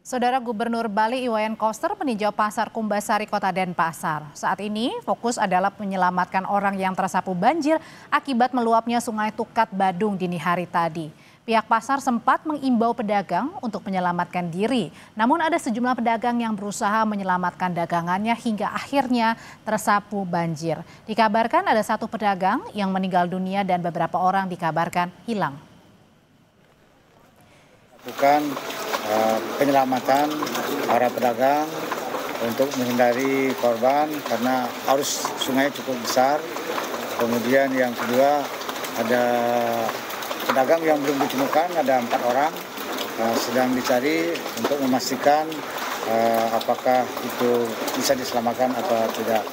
Saudara Gubernur Bali Iwayan Koster meninjau pasar Kumbasari Kota Denpasar. Saat ini fokus adalah menyelamatkan orang yang tersapu banjir akibat meluapnya Sungai Tukat Badung dini hari tadi. Pihak pasar sempat mengimbau pedagang untuk menyelamatkan diri. Namun ada sejumlah pedagang yang berusaha menyelamatkan dagangannya hingga akhirnya tersapu banjir. Dikabarkan ada satu pedagang yang meninggal dunia dan beberapa orang dikabarkan hilang. Lakukan penyelamatan para pedagang untuk menghindari korban karena arus sungai cukup besar. Kemudian yang kedua ada pedagang yang belum ditemukan, ada 4 orang sedang dicari untuk memastikan apakah itu bisa diselamatkan atau tidak.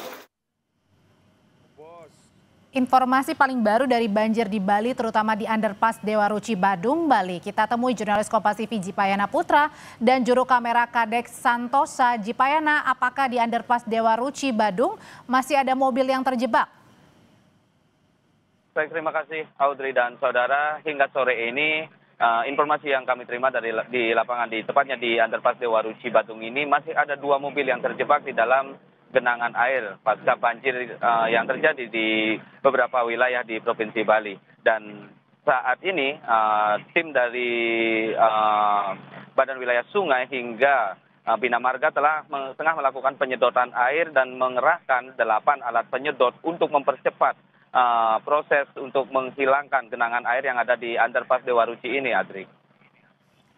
Informasi paling baru dari banjir di Bali, terutama di Underpass Dewa Ruci Badung, Bali. Kita temui jurnalis Kompas TV Jipayana Putra dan juru kamera Kadek Santosa. Jipayana, apakah di Underpass Dewa Ruci Badung masih ada mobil yang terjebak? Baik, terima kasih Audrey dan saudara. Hingga sore ini informasi yang kami terima di lapangan tepatnya di Underpass Dewa Ruci Badung ini masih ada 2 mobil yang terjebak di dalam genangan air pasca banjir yang terjadi di beberapa wilayah di Provinsi Bali. Dan saat ini tim dari Badan Wilayah Sungai hingga Bina Marga tengah melakukan penyedotan air dan mengerahkan 8 alat penyedot untuk mempercepat proses untuk menghilangkan genangan air yang ada di Underpass Dewa Ruci ini, Adri.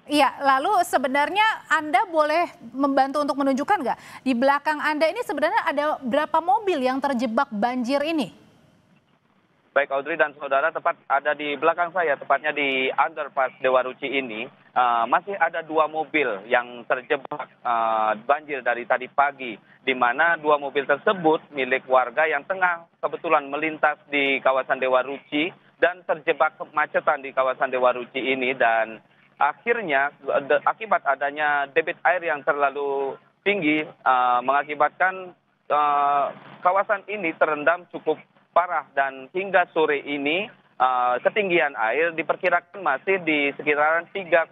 Iya, lalu sebenarnya Anda boleh membantu untuk menunjukkan nggak di belakang Anda ini sebenarnya ada berapa mobil yang terjebak banjir ini? Baik Audrey dan saudara, tepat ada di belakang saya, tepatnya di Underpass Dewa Ruci ini, masih ada 2 mobil yang terjebak banjir dari tadi pagi, di mana 2 mobil tersebut milik warga yang tengah kebetulan melintas di kawasan Dewa Ruci dan terjebak kemacetan di kawasan Dewa Ruci ini. Dan akhirnya akibat adanya debit air yang terlalu tinggi mengakibatkan kawasan ini terendam cukup parah, dan hingga sore ini ketinggian air diperkirakan masih di sekitaran 3,5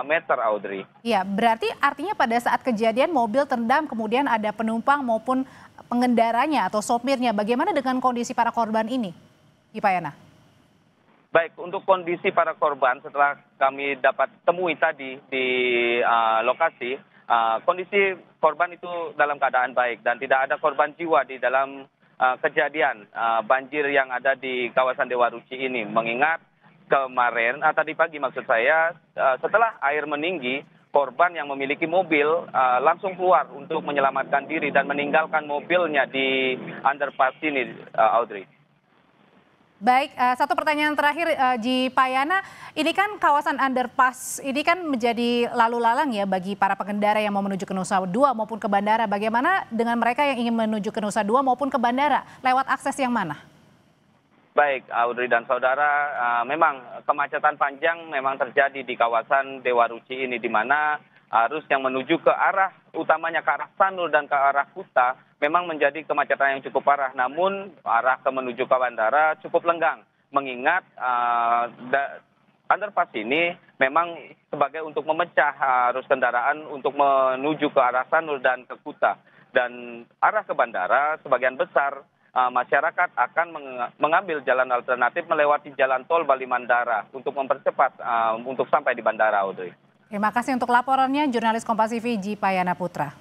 meter, Audrey. Iya, berarti artinya pada saat kejadian mobil terendam kemudian ada penumpang maupun pengendaranya atau sopirnya. Bagaimana dengan kondisi para korban ini, Ipayana? Baik, untuk kondisi para korban setelah kami dapat temui tadi di lokasi, kondisi korban itu dalam keadaan baik dan tidak ada korban jiwa di dalam kejadian banjir yang ada di kawasan Dewa Ruci ini. Mengingat kemarin, tadi pagi maksud saya, setelah air meninggi, korban yang memiliki mobil langsung keluar untuk menyelamatkan diri dan meninggalkan mobilnya di underpass ini, Audrey. Baik, satu pertanyaan terakhir, Jipayana, ini kan kawasan underpass ini kan menjadi lalu lalang ya bagi para pengendara yang mau menuju ke Nusa Dua maupun ke bandara. Bagaimana dengan mereka yang ingin menuju ke Nusa Dua maupun ke bandara? Lewat akses yang mana? Baik, Audrey dan saudara, memang kemacetan panjang memang terjadi di kawasan Dewa Ruci ini, di mana arus yang menuju ke arah utamanya ke arah Sanur dan ke arah Kuta memang menjadi kemacetan yang cukup parah. Namun arah menuju ke bandara cukup lenggang, mengingat underpass ini memang sebagai untuk memecah arus kendaraan untuk menuju ke arah Sanur dan ke Kuta. Dan arah ke bandara sebagian besar masyarakat akan mengambil jalan alternatif melewati jalan tol Bali Mandara untuk mempercepat untuk sampai di bandara, Audrey. Terima kasih untuk laporannya, jurnalis Kompas TV Jipayana Putra.